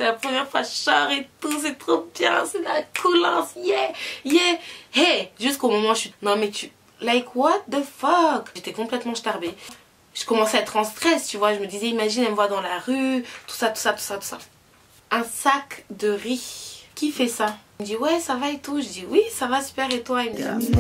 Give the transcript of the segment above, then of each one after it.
C'était la première fois que je sors et tout, c'est trop bien, c'est la coulance, yeah, yeah. Hey, jusqu'au moment où je suis... Non mais tu... Like what the fuck? J'étais complètement starbée. Je commençais à être en stress, tu vois. Je me disais, imagine, elle me voit dans la rue, tout ça, tout ça, tout ça, tout ça. Un sac de riz. Qui fait ça? Il me dit, ouais, ça va et tout. Je dis, oui, ça va super et toi? Il me dit,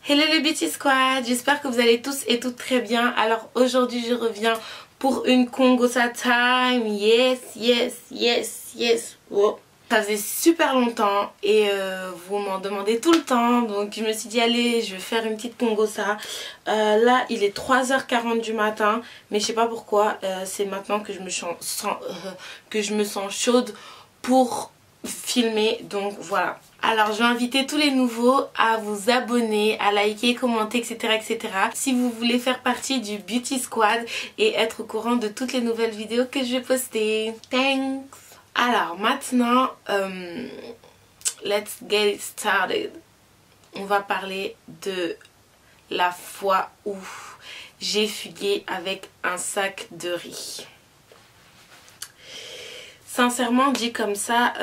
hello les Beauty Squad, j'espère que vous allez tous et toutes très bien. Alors aujourd'hui je reviens pour une Congosa time. Yes, yes, yes, yes. Oh. Ça faisait super longtemps et vous m'en demandez tout le temps. Donc je me suis dit allez, je vais faire une petite Congosa. Là il est 3h40 du matin. Mais je sais pas pourquoi, c'est maintenant que je me sens chaude pour filmer. Donc voilà. Alors je vais inviter tous les nouveaux à vous abonner, à liker, commenter, etc. etc. Si vous voulez faire partie du Beauty Squad et être au courant de toutes les nouvelles vidéos que je vais poster. Thanks! Alors maintenant, let's get it started. On va parler de la fois où j'ai fugué avec un sac de riz. Sincèrement dit comme ça,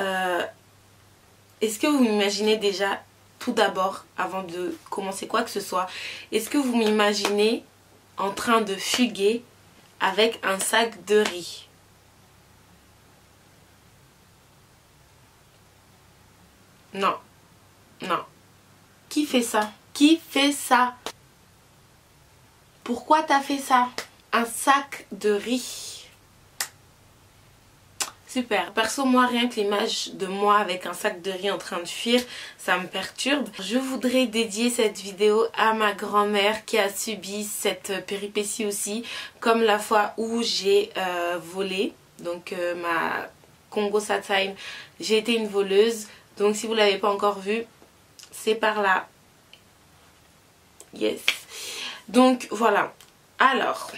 est-ce que vous m'imaginez déjà, tout d'abord, avant de commencer quoi que ce soit, est-ce que vous m'imaginez en train de fuguer avec un sac de riz? Non, non. Qui fait ça? Qui fait ça? Pourquoi t'as fait ça? Un sac de riz. Super. Perso, moi, rien que l'image de moi avec un sac de riz en train de fuir, ça me perturbe. Je voudrais dédier cette vidéo à ma grand-mère qui a subi cette péripétie aussi, comme la fois où j'ai volé. Donc ma Congosa time, j'ai été une voleuse. Donc si vous ne l'avez pas encore vu, c'est par là. Yes. Donc voilà. Alors,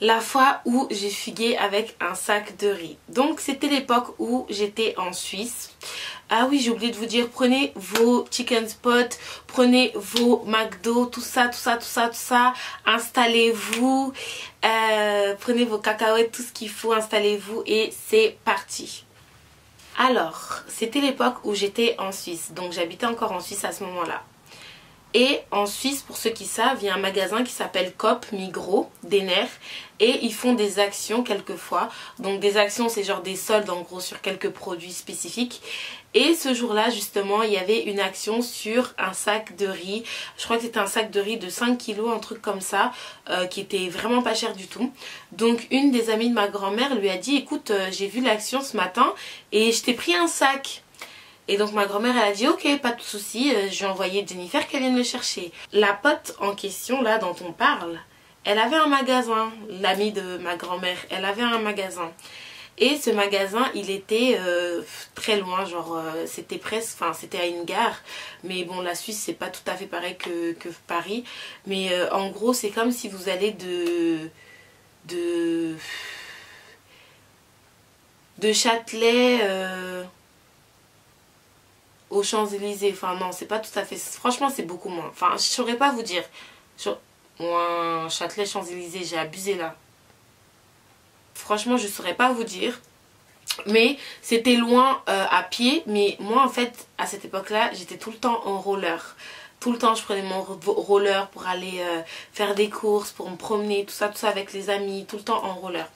la fois où j'ai fugué avec un sac de riz. Donc c'était l'époque où j'étais en Suisse. Ah oui, j'ai oublié de vous dire, prenez vos chicken spots, prenez vos McDo, tout ça, tout ça, tout ça, tout ça. Installez-vous, prenez vos cacahuètes, tout ce qu'il faut, installez-vous et c'est parti. Alors, c'était l'époque où j'étais en Suisse. Donc j'habitais encore en Suisse à ce moment-là. Et en Suisse, pour ceux qui savent, il y a un magasin qui s'appelle Coop Migros, Denner. Et ils font des actions quelquefois. Donc des actions, c'est genre des soldes en gros sur quelques produits spécifiques. Et ce jour-là, justement, il y avait une action sur un sac de riz. Je crois que c'était un sac de riz de 5 kilos, un truc comme ça, qui était vraiment pas cher du tout. Donc une des amies de ma grand-mère lui a dit, écoute, j'ai vu l'action ce matin et je t'ai pris un sac. Et donc ma grand-mère elle a dit ok, pas de souci, je vais envoyer Jennifer qu'elle vienne le chercher. La pote en question là dont on parle, elle avait un magasin, l'amie de ma grand-mère, elle avait un magasin. Et ce magasin il était très loin, genre c'était presque, enfin c'était à une gare. Mais bon, la Suisse c'est pas tout à fait pareil que Paris. Mais en gros c'est comme si vous allez de Châtelet aux Champs-Élysées. Enfin non, c'est pas tout à fait, franchement c'est beaucoup moins. Enfin je saurais pas vous dire. Moi, Châtelet, Champs-Élysées, j'ai abusé là. Franchement je saurais pas vous dire. Mais c'était loin à pied. Mais moi en fait à cette époque là j'étais tout le temps en roller. Tout le temps je prenais mon roller pour aller faire des courses, pour me promener, tout ça avec les amis, tout le temps en roller.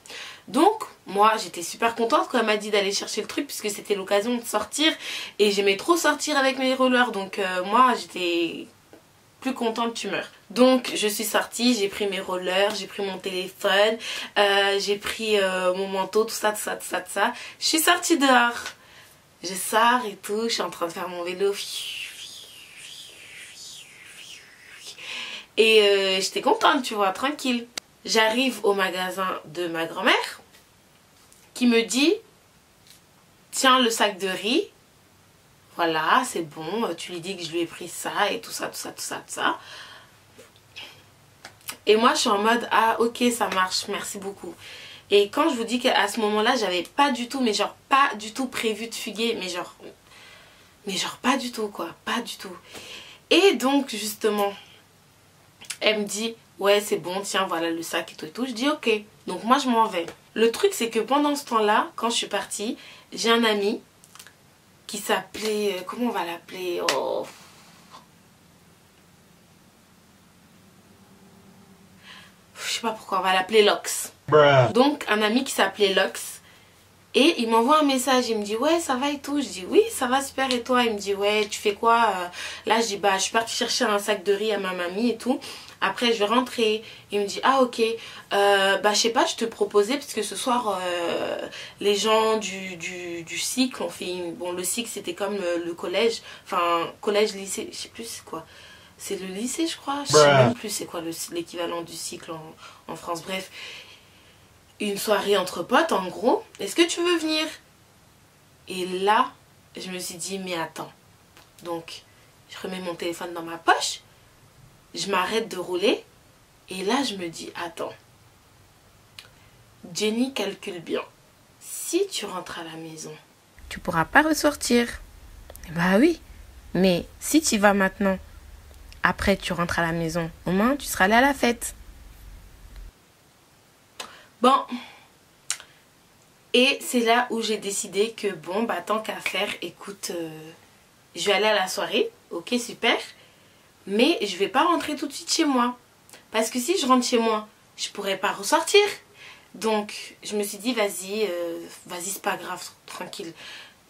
Donc moi j'étais super contente quand elle m'a dit d'aller chercher le truc puisque c'était l'occasion de sortir. Et j'aimais trop sortir avec mes rollers, donc moi j'étais plus contente tu meurs. Donc je suis sortie, j'ai pris mes rollers, j'ai pris mon téléphone, j'ai pris mon manteau, tout ça. Je suis sortie dehors. Je sors et tout, je suis en train de faire mon vélo. Et j'étais contente, tu vois, tranquille. J'arrive au magasin de ma grand-mère qui me dit tiens le sac de riz, voilà c'est bon, tu lui dis que je lui ai pris ça et tout ça. Et moi je suis en mode ah ok ça marche, merci beaucoup. Et quand je vous dis qu'à ce moment là j'avais pas du tout, mais genre pas du tout prévu de fuguer, mais genre pas du tout quoi, pas du tout. Et donc justement, elle me dit ouais c'est bon, tiens voilà le sac et tout et tout. Je dis ok, donc moi je m'en vais. Le truc c'est que pendant ce temps là, quand je suis partie, j'ai un ami qui s'appelait, comment on va l'appeler, oh. Je sais pas pourquoi on va l'appeler Lox. Donc un ami qui s'appelait Lox. Et il m'envoie un message, il me dit ouais ça va et tout. Je dis oui ça va super et toi. Il me dit ouais tu fais quoi. Là je dis bah je suis partie chercher un sac de riz à ma mamie et tout. Après je vais rentrer. Il me dit ah ok bah je sais pas, je te proposais parce que ce soir les gens du cycle ont fait bon le cycle c'était comme le collège. Enfin collège lycée je sais plus c'est quoi. C'est le lycée je crois. Je sais même plus c'est quoi l'équivalent du cycle en France. Bref. Une soirée entre potes en gros, est-ce que tu veux venir? Et là, je me suis dit mais attends. Donc, je remets mon téléphone dans ma poche, je m'arrête de rouler et là je me dis attends. Jenny calcule bien. Si tu rentres à la maison, tu pourras pas ressortir. Bah oui, mais si tu vas maintenant, après tu rentres à la maison, au moins tu seras allé à la fête. Bon, et c'est là où j'ai décidé que bon, bah tant qu'à faire, écoute, je vais aller à la soirée, ok super, mais je vais pas rentrer tout de suite chez moi. Parce que si je rentre chez moi, je pourrais pas ressortir. Donc je me suis dit vas-y, vas-y c'est pas grave, tranquille.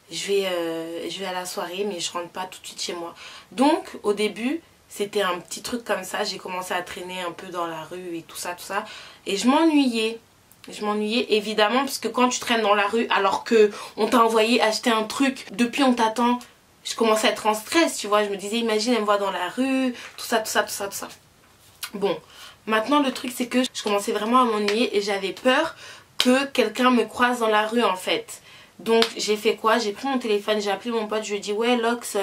Je vais à la soirée mais je rentre pas tout de suite chez moi. Donc au début, c'était un petit truc comme ça, j'ai commencé à traîner un peu dans la rue et tout ça. Et je m'ennuyais. Je m'ennuyais évidemment parce que quand tu traînes dans la rue alors que on t'a envoyé acheter un truc, depuis on t'attend, je commençais à être en stress, tu vois. Je me disais imagine elle me voit dans la rue, tout ça. Bon, maintenant le truc c'est que je commençais vraiment à m'ennuyer et j'avais peur que quelqu'un me croise dans la rue en fait. Donc j'ai fait quoi? J'ai pris mon téléphone, j'ai appelé mon pote, je lui ai dit ouais Lox,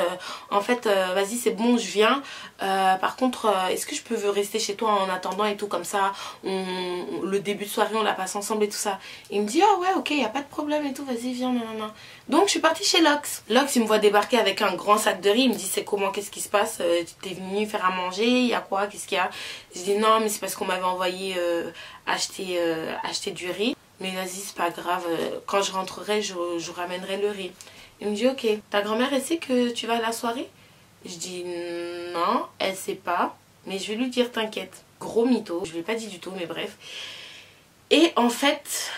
en fait vas-y c'est bon je viens. Par contre est-ce que je peux rester chez toi en attendant et tout comme ça le début de soirée on la passe ensemble et tout ça. Il me dit ah ouais ok y a pas de problème et tout, vas-y viens nanana. Donc je suis partie chez Lox. Lox il me voit débarquer avec un grand sac de riz, il me dit c'est comment, qu'est-ce qui se passe, t'es venu faire à manger, il y a quoi, qu'est-ce qu'il y a? Je dis non mais c'est parce qu'on m'avait envoyé acheter du riz. Mais vas-y c'est pas grave, quand je rentrerai je ramènerai le riz. Il me dit ok, ta grand-mère elle sait que tu vas à la soirée? Je dis non, elle sait pas, mais je vais lui dire t'inquiète. Gros mytho, je lui ai pas dit du tout mais bref. Et en fait,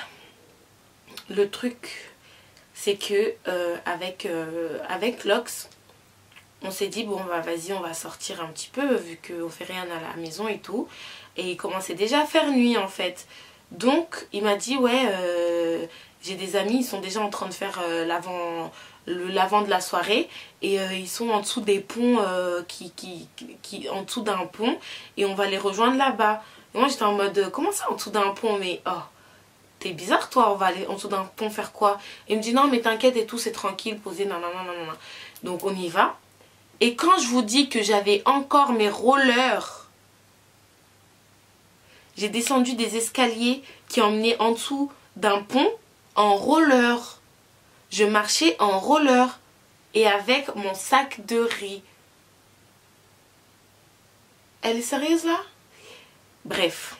le truc c'est que avec Lox, on s'est dit bon bah vas-y on va sortir un petit peu vu qu'on fait rien à la maison et tout. Et il commençait déjà à faire nuit en fait. Donc il m'a dit ouais j'ai des amis, ils sont déjà en train de faire l'avant de la soirée et ils sont en dessous des ponts en dessous d'un pont et on va les rejoindre là-bas. Et moi j'étais en mode comment ça en dessous d'un pont, mais oh t'es bizarre toi, on va aller en dessous d'un pont faire quoi? Et il me dit non mais t'inquiète et tout c'est tranquille, posé nanana. Donc on y va et quand je vous dis que j'avais encore mes rollers, j'ai descendu des escaliers qui emmenaient en dessous d'un pont en roller. Je marchais en roller et avec mon sac de riz. Elle est sérieuse là? Bref.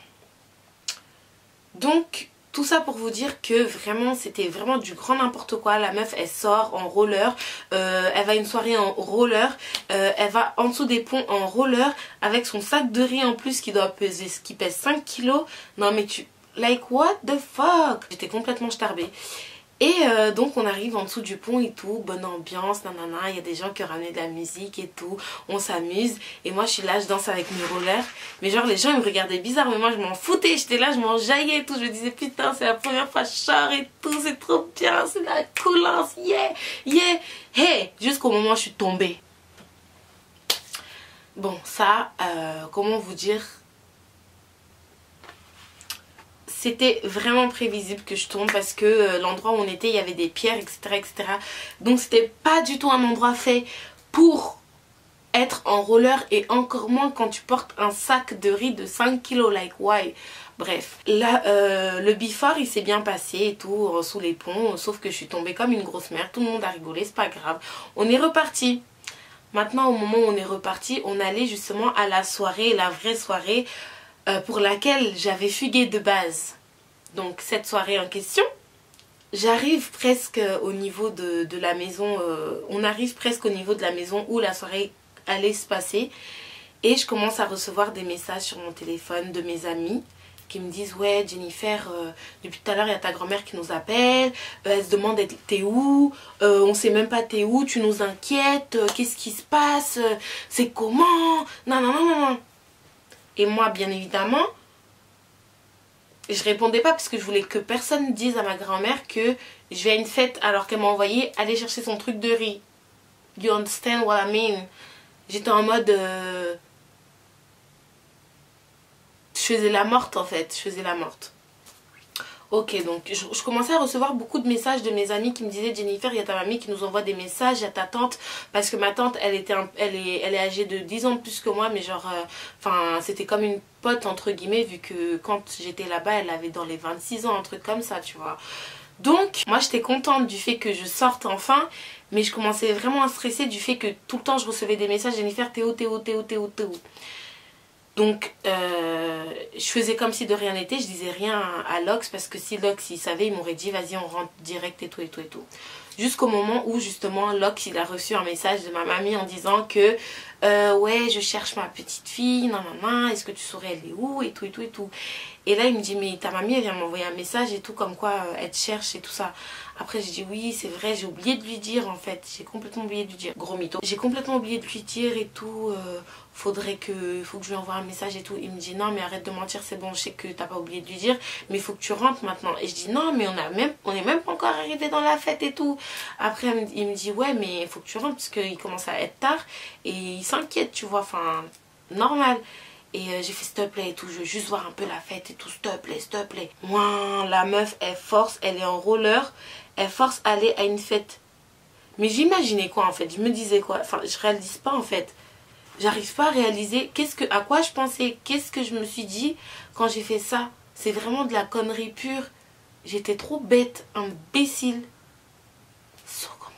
Donc, tout ça pour vous dire que vraiment, c'était vraiment du grand n'importe quoi. La meuf, elle sort en roller. Elle va à une soirée en roller. Elle va en dessous des ponts en roller. Avec son sac de riz en plus qui pèse 5 kilos. Non mais tu... Like what the fuck? J'étais complètement starbée. Et donc on arrive en dessous du pont et tout, bonne ambiance, nanana, il y a des gens qui ont ramené de la musique et tout, on s'amuse. Et moi je suis là, je danse avec mes rollers. Mais genre les gens ils me regardaient bizarre, mais moi je m'en foutais, j'étais là, je m'en jaillais et tout. Je me disais putain c'est la première fois que je sors et tout, c'est trop bien, c'est la coulance, yeah. Hey, jusqu'au moment où je suis tombée. Bon ça, comment vous dire, c'était vraiment prévisible que je tombe parce que l'endroit où on était, il y avait des pierres, etc. Donc c'était pas du tout un endroit fait pour être en roller et encore moins quand tu portes un sac de riz de 5 kilos, like why? Bref, là le before il s'est bien passé et tout sous les ponts, sauf que je suis tombée comme une grosse merde, tout le monde a rigolé, c'est pas grave. On est reparti. Maintenant, au moment où on est reparti, on allait justement à la soirée, la vraie soirée pour laquelle j'avais fugué de base. Donc cette soirée en question, j'arrive presque au niveau de la maison, on arrive presque au niveau de la maison où la soirée allait se passer. Et je commence à recevoir des messages sur mon téléphone de mes amis qui me disent: ouais Jennifer, depuis tout à l'heure il y a ta grand-mère qui nous appelle, elle se demande t'es où, on sait même pas t'es où, tu nous inquiètes, qu'est-ce qui se passe, c'est comment, non non non non. Et moi bien évidemment je répondais pas parce que je voulais que personne dise à ma grand-mère que je vais à une fête alors qu'elle m'a envoyé aller chercher son truc de riz. You understand what I mean? J'étais en mode je faisais la morte en fait, je faisais la morte. Ok, donc je commençais à recevoir beaucoup de messages de mes amis qui me disaient: Jennifer, il y a ta mamie qui nous envoie des messages, il y a ta tante, parce que ma tante elle est âgée de 10 ans de plus que moi, mais genre enfin c'était comme une pote entre guillemets, vu que quand j'étais là-bas elle avait dans les 26 ans, un truc comme ça, tu vois. Donc moi j'étais contente du fait que je sorte enfin, mais je commençais vraiment à stresser du fait que tout le temps je recevais des messages: Jennifer, t'es où, t'es où, t'es où, t'es où, t'es où. Donc je faisais comme si de rien n'était, je disais rien à Lox parce que si Lox il savait, il m'aurait dit vas-y on rentre direct et tout et tout et tout. Jusqu'au moment où justement Lox il a reçu un message de ma mamie en disant que ouais je cherche ma petite fille, non non non, est-ce que tu saurais elle est où et tout et tout et tout. Et là il me dit: mais ta mamie elle vient m'envoyer un message et tout comme quoi elle te cherche et tout ça. Après j'ai dit: oui c'est vrai, j'ai oublié de lui dire en fait, j'ai complètement oublié de lui dire, gros mytho. J'ai complètement oublié de lui dire et tout, faut que je lui envoie un message et tout. Il me dit: non mais arrête de mentir, c'est bon, je sais que t'as pas oublié de lui dire, mais il faut que tu rentres maintenant. Et je dis: non mais on est même pas encore arrivé dans la fête et tout. Après il me dit: ouais mais il faut que tu rentres parce qu'il commence à être tard et il s'inquiète, tu vois, enfin normal. Et j'ai fait: s'il te plaît et tout, je veux juste voir un peu la fête et tout, s'il te plaît, s'il te plaît. Moi la meuf elle force, elle est en roller, elle force à aller à une fête. Mais j'imaginais quoi en fait, je me disais quoi, enfin je réalise pas en fait. J'arrive pas à réaliser à quoi je pensais, qu'est-ce que je me suis dit quand j'ai fait ça. C'est vraiment de la connerie pure. J'étais trop bête, imbécile. So, comment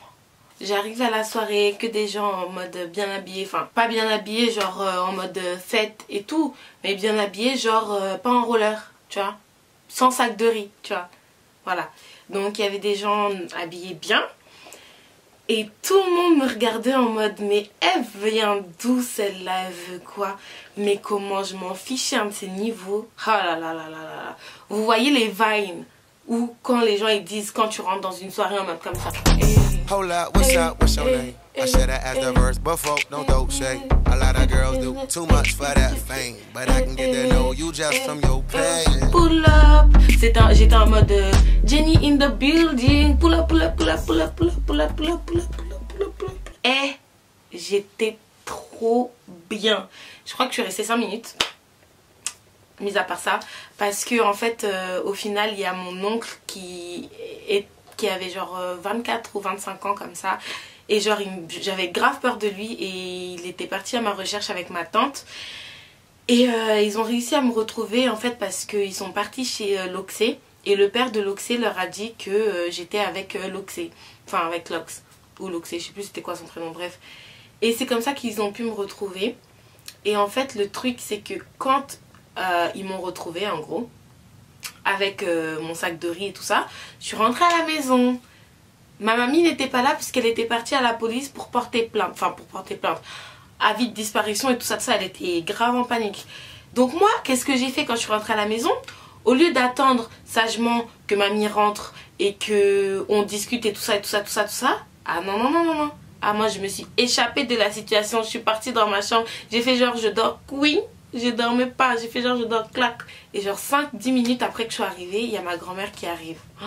j'arrive à la soirée, que des gens en mode bien habillés, enfin pas bien habillés genre en mode fête et tout, mais bien habillés genre pas en roller, tu vois, sans sac de riz, tu vois. Voilà. Donc il y avait des gens habillés bien. Et tout le monde me regardait en mode: mais elle vient d'où celle-là, elle veut quoi? Mais comment je m'en fichais un de ces niveaux. Ah là là là là là. Vous voyez les vines où quand les gens ils disent quand tu rentres dans une soirée en mode comme ça. Hold up, what's up, what's your name? I said that as the verse, but folk don't shake. A lot of girls do too much for that fame, but I can get to know you just from your page. Pull up. J'étais en mode Jenny in the building. Pull up, pull up, pull up, pull up, pull up, pull up, pull up, pull up, pull up, pull up, pull up. Et j'étais trop bien. Je crois que je suis restée 5 minutes. Mis à part ça, parce que en fait au final il y a mon oncle qui avait genre 24 ou 25 ans comme ça, et genre j'avais grave peur de lui et il était parti à ma recherche avec ma tante et ils ont réussi à me retrouver en fait parce qu'ils sont partis chez Loxé et le père de Loxé leur a dit que j'étais avec Loxé, enfin avec Lox ou Loxé, je sais plus c'était quoi son prénom, bref. Et c'est comme ça qu'ils ont pu me retrouver. Et en fait le truc c'est que quand ils m'ont retrouvé en gros avec mon sac de riz et tout ça, je suis rentrée à la maison. Ma mamie n'était pas là puisqu'elle était partie à la police pour porter plainte, enfin pour porter plainte, avis de disparition et tout ça, elle était grave en panique. Donc moi qu'est-ce que j'ai fait quand je suis rentrée à la maison? Au lieu d'attendre sagement que mamie rentre et que on discute et tout ça et tout ça, tout ça, tout ça, ah non non non non non, ah moi je me suis échappée de la situation, je suis partie dans ma chambre, j'ai fait genre je dors, oui. Je dormais pas, j'ai fait genre je dors clac. Et genre 5-10 minutes après que je suis arrivée, il y a ma grand-mère qui arrive. Oh,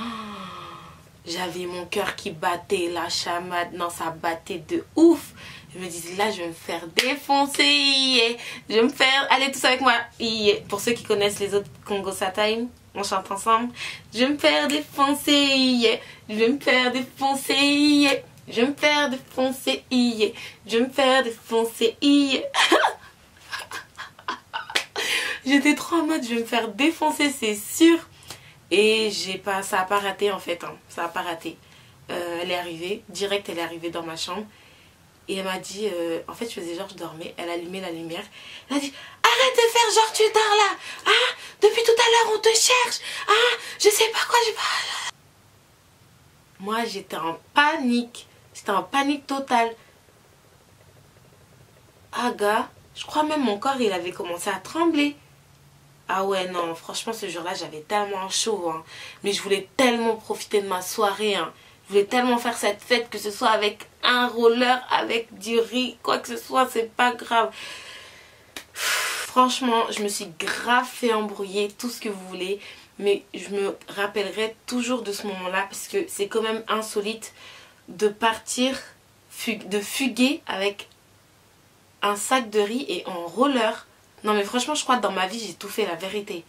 j'avais mon cœur qui battait, la chamade, non ça battait de ouf. Je me disais là je vais me faire défoncer, yeah. Je vais me faire, allez tous avec moi, yeah. Pour ceux qui connaissent les autres Congo Satime, on chante ensemble. Je vais me faire défoncer, yeah. Je vais me faire défoncer, yeah. Je vais me faire défoncer, yeah. Je vais me faire défoncer, yeah. J'étais trop en mode je vais me faire défoncer c'est sûr. Et ça a pas raté en fait hein. Ça a pas raté. Elle est arrivée, direct elle est arrivée dans ma chambre. Et elle m'a dit, en fait je faisais genre je dormais, elle allumait la lumière. Elle a dit, arrête de faire genre tu dors là. Ah, depuis tout à l'heure on te cherche. Ah, je sais pas quoi, j'ai pas... Moi j'étais en panique. J'étais en panique totale. Ah gars, je crois même mon corps il avait commencé à trembler. Ah ouais non, franchement ce jour-là j'avais tellement chaud. Hein. Mais je voulais tellement profiter de ma soirée. Hein. Je voulais tellement faire cette fête, que ce soit avec un roller, avec du riz, quoi que ce soit, c'est pas grave. Franchement, je me suis grave fait embrouiller, tout ce que vous voulez. Mais je me rappellerai toujours de ce moment-là parce que c'est quand même insolite de partir, de fuguer avec un sac de riz et en roller. Non mais franchement, je crois que dans ma vie, j'ai tout fait, la vérité.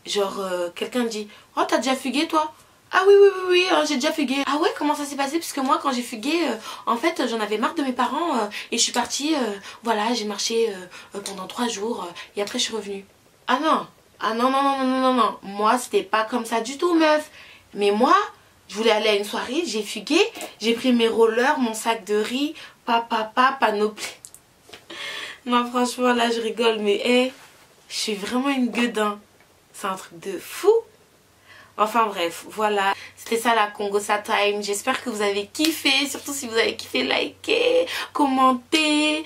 Genre, quelqu'un dit, oh t'as déjà fugué toi? Ah oui, oui, oui, oui, j'ai déjà fugué. Ah ouais, comment ça s'est passé? Parce que moi, quand j'ai fugué, en fait, j'en avais marre de mes parents et je suis partie, voilà, j'ai marché pendant 3 jours et après je suis revenue. Ah non, ah non, non, non, non, non, non, non. Moi, c'était pas comme ça du tout, meuf. Mais moi, je voulais aller à une soirée, j'ai fugué, j'ai pris mes rollers, mon sac de riz, panoplie. Non, franchement, là, je rigole, mais hé, je suis vraiment une gueudin. C'est un truc de fou. Enfin bref, voilà, c'était ça la Congosa Time. J'espère que vous avez kiffé. Surtout si vous avez kiffé, likez, commentez,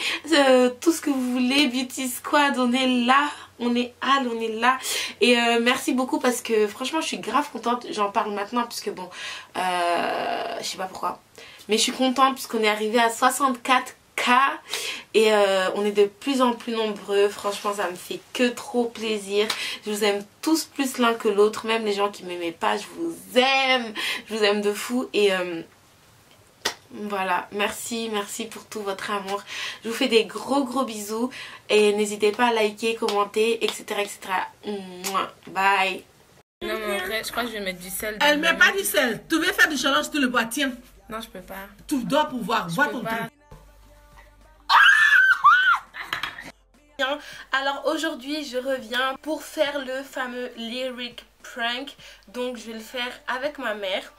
tout ce que vous voulez. Beauty Squad, on est là. On est là. Et merci beaucoup parce que franchement je suis grave contente. J'en parle maintenant puisque bon, je sais pas pourquoi. Mais je suis contente puisqu'on est arrivé à 64K. Et on est de plus en plus nombreux. Franchement ça me fait que trop plaisir. Je vous aime tous plus l'un que l'autre. Même les gens qui m'aimaient pas, je vous aime. Je vous aime de fou. Et voilà, merci pour tout votre amour. Je vous fais des gros bisous. Et n'hésitez pas à liker, commenter, etc. Bye. Non mais en vrai, je crois que je vais mettre du sel. Elle met pas du sel. Tu veux faire du challenge, tu le bois, tiens. Non, je peux pas. Tu dois pouvoir, bois ton truc. Alors aujourd'hui je reviens pour faire le fameux lyric prank. Donc je vais le faire avec ma mère.